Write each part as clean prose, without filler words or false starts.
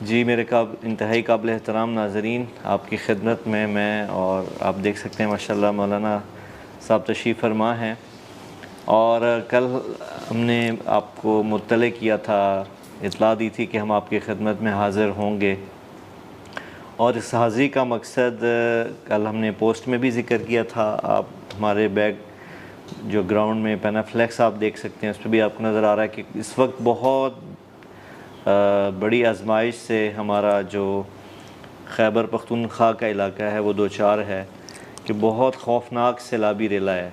جی میرے انتہائی قابل احترام ناظرین، آپ کی خدمت میں اور آپ دیکھ سکتے ہیں ماشاءاللہ مولانا صاحب تشریف فرما ہیں، اور کل ہم نے آپ کو مطلع کیا تھا، اطلاع دی تھی کہ ہم آپ کی خدمت میں حاضر ہوں گے، اور اس حاضری کا مقصد کل ہم نے پوسٹ میں بھی ذکر کیا تھا۔ آپ ہمارے بیک جو گراؤنڈ میں پینافلیکس آپ دیکھ سکتے ہیں، اس پہ بھی آپ کو نظر آ رہا ہے کہ اس وقت بہت بڑی آزمائش سے ہمارا جو خیبر پختونخوا کا علاقہ ہے وہ دوچار ہے، کہ بہت خوفناک سیلابی ریلا ہے۔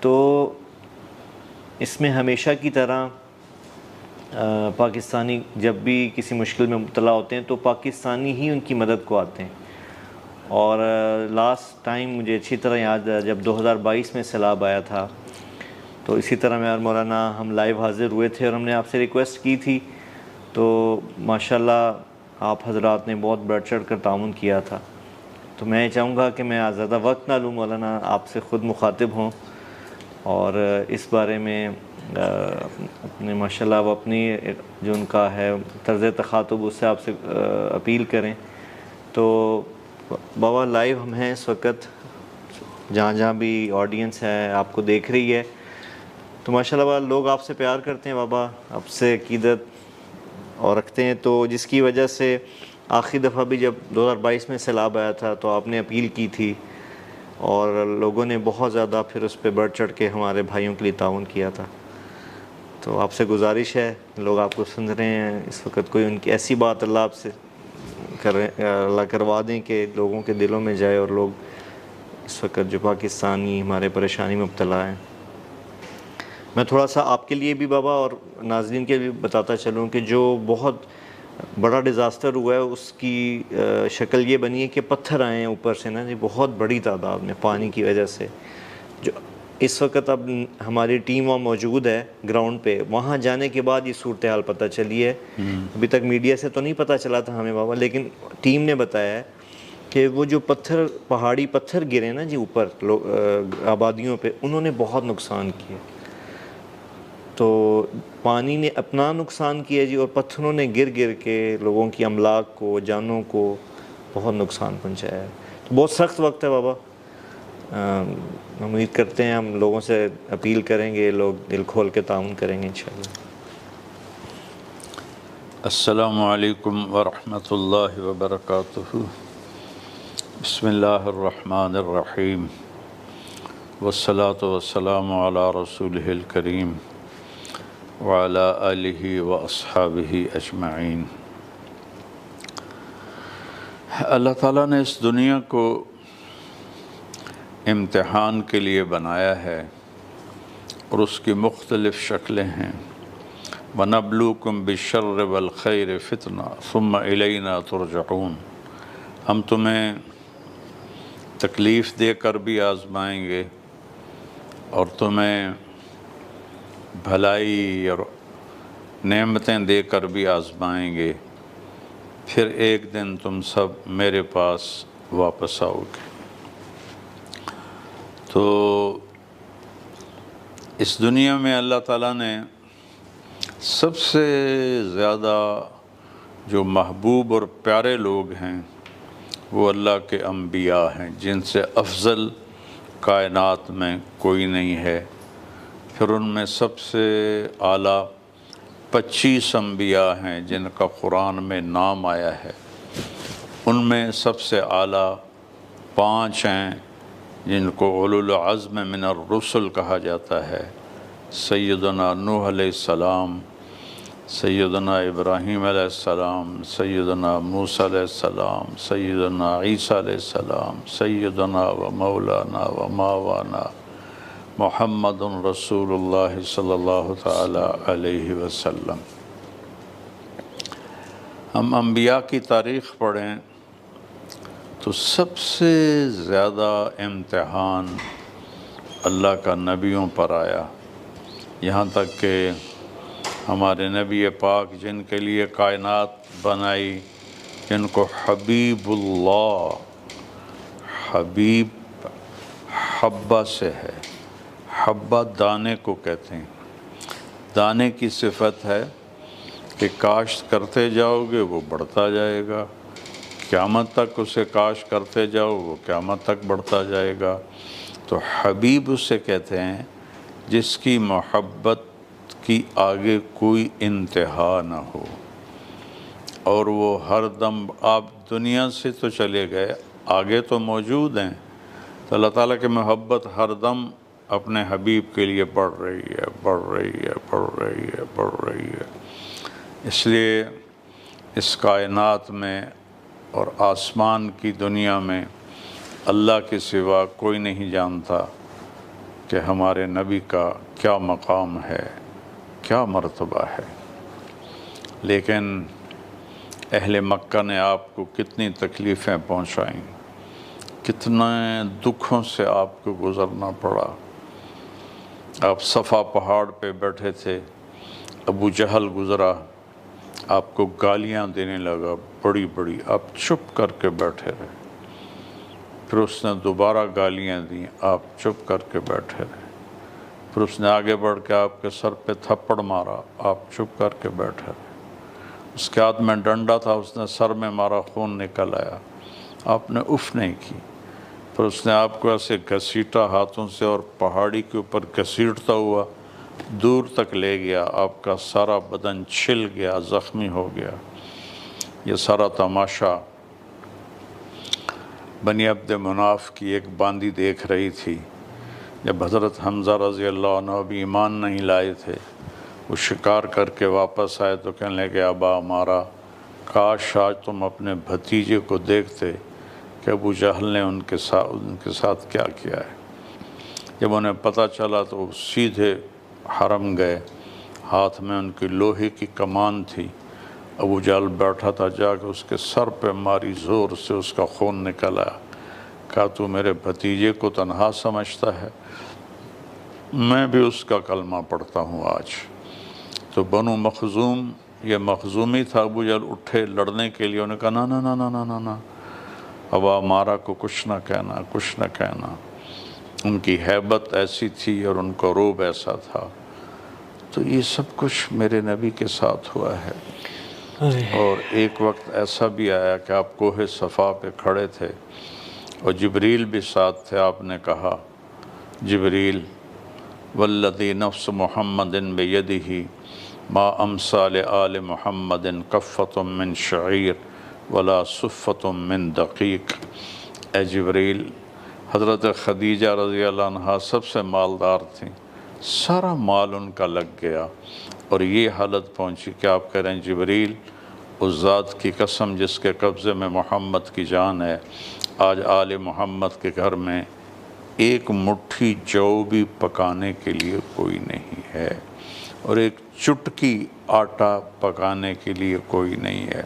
تو اس میں ہمیشہ کی طرح پاکستانی جب بھی کسی مشکل میں مبتلا ہوتے ہیں تو پاکستانی ہی ان کی مدد کو آتے ہیں، اور لاسٹ ٹائم مجھے اچھی طرح یاد ہے جب 2022 میں سیلاب آیا تھا، تو اسی طرح میں اور مولانا ہم لائیو حاضر ہوئے تھے اور ہم نے آپ سے ریکویسٹ کی تھی، تو ماشاءاللہ آپ حضرات نے بہت بڑھ چڑھ کر تعاون کیا تھا۔ تو میں چاہوں گا کہ میں زیادہ وقت نہ لوں، مولانا آپ سے خود مخاطب ہوں اور اس بارے میں اپنے ماشاءاللہ وہ اپنی جو ان کا ہے طرز تخاطب اس سے آپ سے اپیل کریں۔ تو بابا لائیو ہم ہیں اس وقت، جہاں جہاں بھی آڈینس ہے آپ کو دیکھ رہی ہے، تو ماشاءاللہ لوگ آپ سے پیار کرتے ہیں بابا، آپ سے عقیدت اور رکھتے ہیں، تو جس کی وجہ سے آخری دفعہ بھی جب 2022 میں سیلاب آیا تھا تو آپ نے اپیل کی تھی، اور لوگوں نے بہت زیادہ پھر اس پہ بڑھ چڑھ کے ہمارے بھائیوں کے لیے تعاون کیا تھا۔ تو آپ سے گزارش ہے، لوگ آپ کو سن رہے ہیں اس وقت، کوئی ان کی ایسی بات اللہ آپ سے اللہ کروا دیں کہ لوگوں کے دلوں میں جائے، اور لوگ اس وقت جو پاکستانی ہمارے پریشانی میں مبتلا ہیں۔ میں تھوڑا سا آپ کے لیے بھی بابا اور ناظرین کے بھی بتاتا چلوں کہ جو بہت بڑا ڈیزاسٹر ہوا ہے اس کی شکل یہ بنی ہے کہ پتھر آئے ہیں اوپر سے نا جی، بہت بڑی تعداد میں پانی کی وجہ سے۔ جو اس وقت اب ہماری ٹیم وہاں موجود ہے گراؤنڈ پہ، وہاں جانے کے بعد یہ صورتحال پتہ چلی ہے، ابھی تک میڈیا سے تو نہیں پتہ چلا تھا ہمیں بابا، لیکن ٹیم نے بتایا ہے کہ وہ جو پہاڑی پتھر گرے نا جی اوپر آبادیوں پہ، انہوں نے بہت نقصان کیا۔ تو پانی نے اپنا نقصان کیا جی، اور پتھروں نے گر گر کے لوگوں کی املاک کو، جانوں کو بہت نقصان پہنچایا ہے۔ تو بہت سخت وقت ہے بابا، ہم امید کرتے ہیں ہم لوگوں سے اپیل کریں گے، لوگ دل کھول کے تعاون کریں گے انشاءاللہ۔ السلام علیکم ورحمۃ اللہ وبرکاتہ۔ بسم اللہ الرحمن الرحیم، والصلاة والسلام علی رسولہ الکریم وعلی آلہ واصحابہ اجمعین۔ اللہ تعالیٰ نے اس دنیا کو امتحان کے لیے بنایا ہے، اور اس کی مختلف شکلیں ہیں۔ وَنَبْلُوكُمْ بِالشَّرِّ وَالْخَيْرِ فِتْنَةً ثُمَّ إِلَيْنَا تُرْجَعُونَ۔ ہم تمہیں تکلیف دے کر بھی آزمائیں گے، اور تمہیں بھلائی اور نعمتیں دے کر بھی آزمائیں گے، پھر ایک دن تم سب میرے پاس واپس آؤ گے۔ تو اس دنیا میں اللہ تعالیٰ نے سب سے زیادہ جو محبوب اور پیارے لوگ ہیں وہ اللہ کے انبیاء ہیں، جن سے افضل کائنات میں کوئی نہیں ہے۔ پھر ان میں سب سے اعلیٰ 25 انبیاء ہیں جن کا قرآن میں نام آیا ہے، ان میں سب سے اعلیٰ 5 ہیں جن کو اولو العزم من الرسل کہا جاتا ہے۔ سیدنا نوح علیہ السلام، سیدنا ابراہیم علیہ السلام، سیدنا موسیٰ علیہ السلام، سیدنا عیسیٰ علیہ السلام، سیدنا و مولانا و ماوانا محمد رسول اللہ صلی اللہ تعالی علیہ وسلم۔ ہم انبیاء کی تاریخ پڑھیں تو سب سے زیادہ امتحان اللہ کا نبیوں پر آیا، یہاں تک کہ ہمارے نبی پاک جن کے لیے کائنات بنائی، جن کو حبیب اللہ، حبیب حبہ سے ہے، حبہ دانے کو کہتے ہیں، دانے کی صفت ہے کہ کاشت کرتے جاؤ گے وہ بڑھتا جائے گا، قیامت تک اسے کاشت کرتے جاؤ وہ قیامت تک بڑھتا جائے گا۔ تو حبیب اسے کہتے ہیں جس کی محبت کی آگے کوئی انتہا نہ ہو، اور وہ ہر دم، آپ دنیا سے تو چلے گئے، آگے تو موجود ہیں، تو اللہ تعالیٰ کی محبت ہر دم اپنے حبیب کے لیے بڑھ رہی ہے، بڑھ رہی ہے، بڑھ رہی ہے، بڑھ رہی ہے۔ اس لیے اس کائنات میں اور آسمان کی دنیا میں اللہ کے سوا کوئی نہیں جانتا کہ ہمارے نبی کا کیا مقام ہے، کیا مرتبہ ہے۔ لیکن اہل مکہ نے آپ کو کتنی تکلیفیں پہنچائیں، کتنے دکھوں سے آپ کو گزرنا پڑا۔ آپ صفا پہاڑ پہ بیٹھے تھے، ابو جہل گزرا، آپ کو گالیاں دینے لگا بڑی بڑی، آپ چپ کر کے بیٹھے رہے، پھر اس نے دوبارہ گالیاں دیں، آپ چپ کر کے بیٹھے رہے، پھر اس نے آگے بڑھ کے آپ کے سر پہ تھپڑ مارا، آپ چپ کر کے بیٹھے رہے، اس کے ہاتھ میں ڈنڈا تھا، اس نے سر میں مارا، خون نکل آیا، آپ نے اف نہیں کی، پھر اس نے آپ کو ایسے گھسیٹا ہاتھوں سے اور پہاڑی کے اوپر گھسیٹتا ہوا دور تک لے گیا، آپ کا سارا بدن چھل گیا، زخمی ہو گیا۔ یہ سارا تماشا بنی عبد مناف کی ایک باندی دیکھ رہی تھی۔ جب حضرت حمزہ رضی اللہ عنہ بھی ایمان نہیں لائے تھے، وہ شکار کر کے واپس آئے تو کہنے لگے ابا ہمارا، کاش آج تم اپنے بھتیجے کو دیکھتے کہ ابو جہل نے ان کے ساتھ کیا کیا ہے۔ جب انہیں پتہ چلا تو وہ سیدھے حرم گئے، ہاتھ میں ان کی لوہے کی کمان تھی، ابو جہل بیٹھا تھا، جا کے اس کے سر پہ ماری، زور سے اس کا خون نکل آیا، کہا تو میرے بھتیجے کو تنہا سمجھتا ہے، میں بھی اس کا کلمہ پڑھتا ہوں آج۔ تو بنو مخزوم، یہ مخزومی تھا، ابو جہل اٹھے لڑنے کے لیے، انہوں نے کہا نا نا نا نا نا نا نا، ابا مارا کو کچھ نہ کہنا، کچھ نہ کہنا۔ ان کی ہیبت ایسی تھی اور ان کا روب ایسا تھا۔ تو یہ سب کچھ میرے نبی کے ساتھ ہوا ہے۔ اور ایک وقت ایسا بھی آیا کہ آپ کوہ صفا پہ کھڑے تھے اور جبریل بھی ساتھ تھے، آپ نے کہا جبریل والذی نفس محمد بیدہ ما امسا لآل محمد کفۃ من شعیر ولا صفۃ من دقیق۔ اے جبریل، حضرت خدیجہ رضی اللہ عنہ سب سے مالدار تھیں، سارا مال ان کا لگ گیا، اور یہ حالت پہنچی کہ آپ کہہ رہے ہیں جبریل اس ذات کی قسم جس کے قبضے میں محمد کی جان ہے، آج آل محمد کے گھر میں ایک مٹھی جو بھی پکانے کے لیے کوئی نہیں ہے، اور ایک چٹکی آٹا پکانے کے لیے کوئی نہیں ہے۔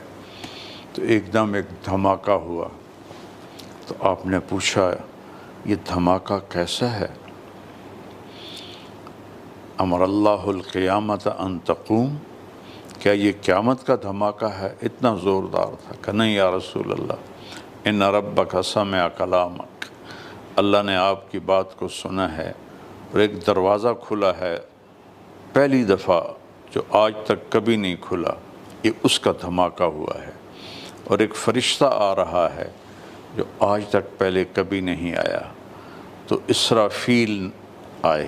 تو ایک دم ایک دھماکہ ہوا، تو آپ نے پوچھا یہ دھماکہ کیسا ہے؟ امر اللہ القیامت ان تقوم، کیا یہ قیامت کا دھماکہ ہے؟ اتنا زوردار تھا کہ نہیں یا رسول اللہ، ان ربک سمع کلامک، اللہ نے آپ کی بات کو سنا ہے، اور ایک دروازہ کھلا ہے پہلی دفعہ جو آج تک کبھی نہیں کھلا، یہ اس کا دھماکہ ہوا ہے، اور ایک فرشتہ آ رہا ہے جو آج تک پہلے کبھی نہیں آیا۔ تو اسرافیل آئے،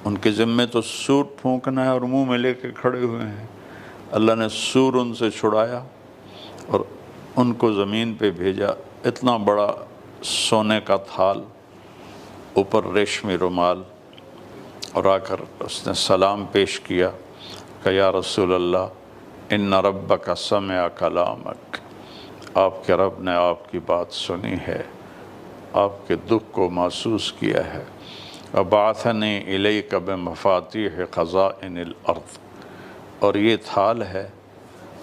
ان کے ذمے تو سور پھونکنا ہے اور منہ میں لے کے کھڑے ہوئے ہیں، اللہ نے سور ان سے چھڑایا اور ان کو زمین پہ بھیجا، اتنا بڑا سونے کا تھال، اوپر ریشمی رومال، اور آ کر اس نے سلام پیش کیا کہ یا رسول اللہ ان ربک سمع کلامک، آپ کے رب نے آپ کی بات سنی ہے، آپ کے دکھ کو محسوس کیا ہے، وبعثنی الیک بمفاتیح خزائن الارض، اور یہ تھال ہے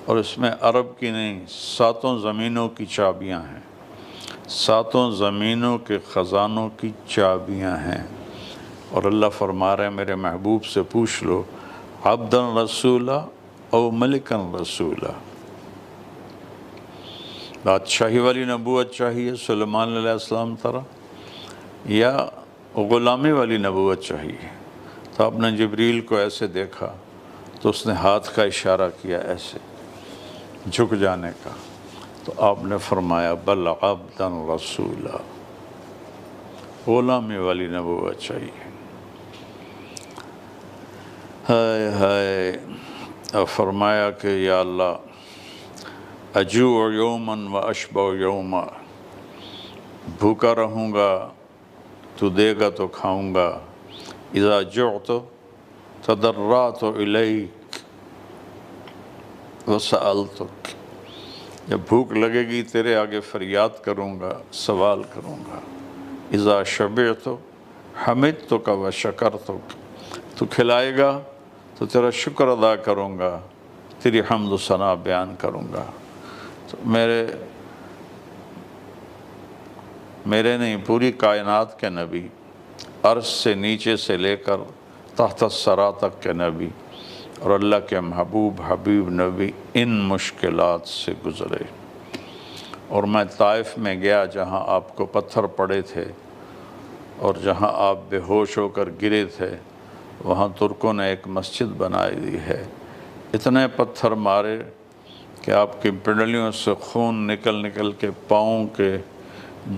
اور اس میں عرب کی نہیں 7 زمینوں کی چابیاں ہیں، 7 زمینوں کے خزانوں کی چابیاں ہیں، اور اللہ فرما رہے ہیں میرے محبوب سے پوچھ لو عبدًا رسولا او ملکًا رسولا، بادشاہی والی نبوت چاہیے سلیمان علیہ السلام طرح یا غلامی والی نبوت چاہیے؟ تو آپ نے جبریل کو ایسے دیکھا تو اس نے ہاتھ کا اشارہ کیا ایسے جھک جانے کا، تو آپ نے فرمایا بل عبدا رسولا، غلامی والی نبوت چاہیے۔ ہائے ہائے، اور فرمایا کہ یا اللہ اجوع یوما و اشبع یوما، بھوکا رہوں گا تو دے گا تو کھاؤں گا، اذا جعت تضرعت الیک وسألتک، جب بھوک لگے گی تیرے آگے فریاد کروں گا، سوال کروں گا، اذا شبعت حمدتک وشکرتک، تو کھلائے گا تو تیرا شکر ادا کروں گا، تیری حمد و ثنا بیان کروں گا۔ تو میرے نہیں، پوری کائنات کے نبی، عرش سے نیچے سے لے کر تحت الثری تک کے نبی، اور اللہ کے محبوب حبیب نبی ان مشکلات سے گزرے۔ اور میں طائف میں گیا جہاں آپ کو پتھر پڑے تھے اور جہاں آپ بے ہوش ہو کر گرے تھے، وہاں ترکوں نے ایک مسجد بنائی دی ہے، اتنے پتھر مارے کہ آپ کی پنڈلیوں سے خون نکل نکل کے پاؤں کے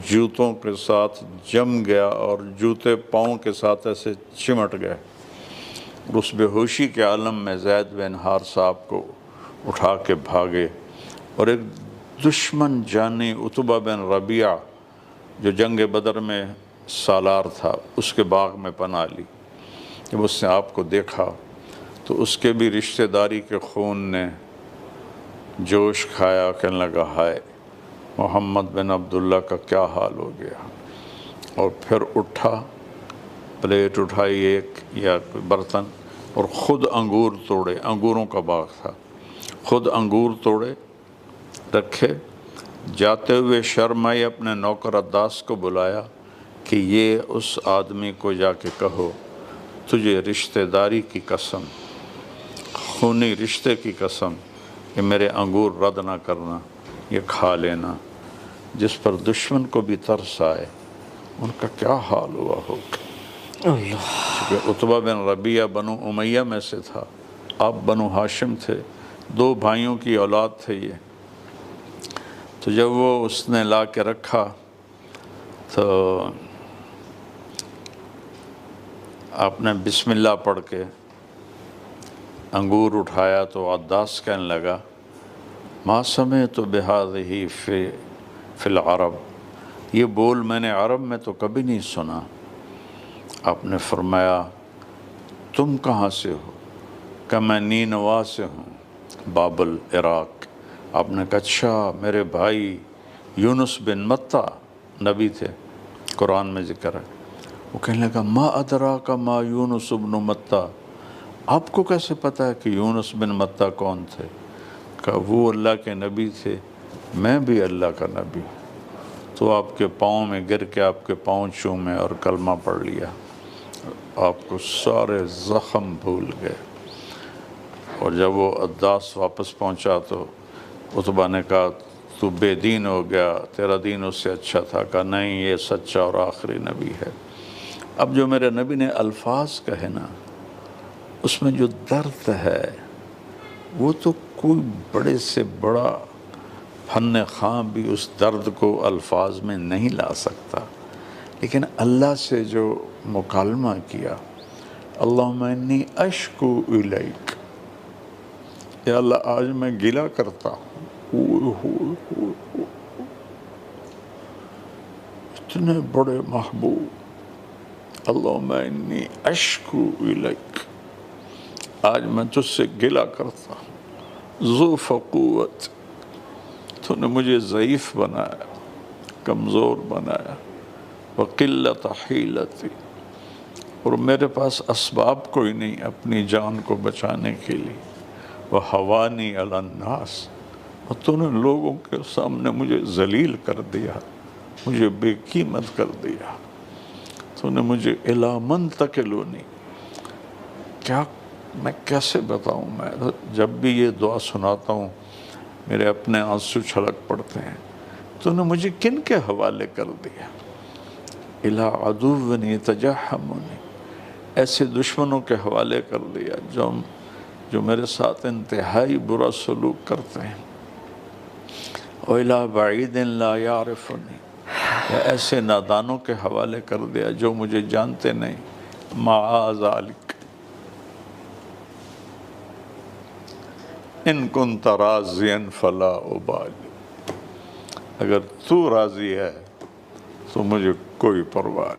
جوتوں کے ساتھ جم گیا اور جوتے پاؤں کے ساتھ ایسے چمٹ گئے۔ اور اس بے ہوشی کے عالم میں زید بن حارثہ صاحب کو اٹھا کے بھاگے، اور ایک دشمن جانی عتبہ بن ربیعہ جو جنگ بدر میں سالار تھا، اس کے باغ میں پناہ لی۔ جب اس نے آپ کو دیکھا تو اس کے بھی رشتہ داری کے خون نے جوش کھایا، کہنے لگا ہائے محمد بن عبداللہ کا کیا حال ہو گیا۔ اور پھر اٹھا، پلیٹ اٹھائی ایک یا کوئی برتن، اور خود انگور توڑے، انگوروں کا باغ تھا، خود انگور توڑے رکھے، جاتے ہوئے شرم آئی، اپنے نوکر عداس کو بلایا کہ یہ اس آدمی کو جا کے کہو تجھے رشتہ داری کی قسم، خونی رشتے کی قسم، کہ میرے انگور رد نہ کرنا، یہ کھا لینا۔ جس پر دشمن کو بھی ترس آئے، ان کا کیا حال ہوا ہوگا۔ کیونکہ عتبہ بن ربیعہ بنو امیہ میں سے تھا، آپ بنو ہاشم تھے، دو بھائیوں کی اولاد تھے یہ۔ تو جب وہ اس نے لا کے رکھا تو آپ نے بسم اللہ پڑھ کے انگور اٹھایا تو عداس کہنے لگا ما سمعت بہذہ فی العرب، یہ بول میں نے عرب میں تو کبھی نہیں سنا۔ آپ نے فرمایا تم کہاں سے ہو؟ کہ میں نینوا سے ہوں، بابل عراق۔ آپ نے کہا اچھا، میرے بھائی یونس بن متہ نبی تھے، قرآن میں ذکر ہے۔ وہ کہنے لگا ما ادراک ما یونس بن متہ، آپ کو کیسے پتہ ہے کہ یونس بن متہ کون تھے؟ کہا وہ اللہ کے نبی تھے، میں بھی اللہ کا نبی ہوں۔ تو آپ کے پاؤں میں گر کے آپ کے پاؤں چومے اور کلمہ پڑھ لیا، آپ کو سارے زخم بھول گئے۔ اور جب وہ عداس واپس پہنچا تو عتبہ نے کہا تو بے دین ہو گیا، تیرا دین اس سے اچھا تھا۔ کہا نہیں، یہ سچا اور آخری نبی ہے۔ اب جو میرے نبی نے الفاظ کہے نا، اس میں جو درد ہے وہ تو کوئی بڑے سے بڑا فن خواں بھی اس درد کو الفاظ میں نہیں لا سکتا، لیکن اللہ سے جو مکالمہ کیا، اللہم انی اشکو الیک، یا اللہ آج میں گلہ کرتا ہوں، اتنے بڑے محبوب، اللہم انی اشکو الیک، آج میں تجھ سے گلہ کرتا ہوں، ذو فقوت، تو نے مجھے ضعیف بنایا، کمزور بنایا، وقلت حیلتی، اور میرے پاس اسباب کوئی نہیں اپنی جان کو بچانے کے لیے، وحوانی علی الناس، اور تو نے لوگوں کے سامنے مجھے ذلیل کر دیا، مجھے بے قیمت کر دیا، تو نے مجھے الی من تکلونی، کیا میں کیسے بتاؤں؟ میں جب بھی یہ دعا سناتا ہوں میرے اپنے آنسو چھلک پڑتے ہیں، تو نے مجھے کن کے حوالے کر دیا؟ الی عدو یتجہمنی، ایسے دشمنوں کے حوالے کر دیا جو جو میرے ساتھ انتہائی برا سلوک کرتے ہیں۔ وَإِلَىٰ بَعِيدٍ لَا يَعْرِفُنِي، یا ایسے نادانوں کے حوالے کر دیا جو مجھے جانتے نہیں۔ مَعَ ذَلِكَ إِن كُنتَ رَاضِيًا فَلَا أُبَالِي، اگر تو راضی ہے تو مجھے کوئی پرواہ نہیں۔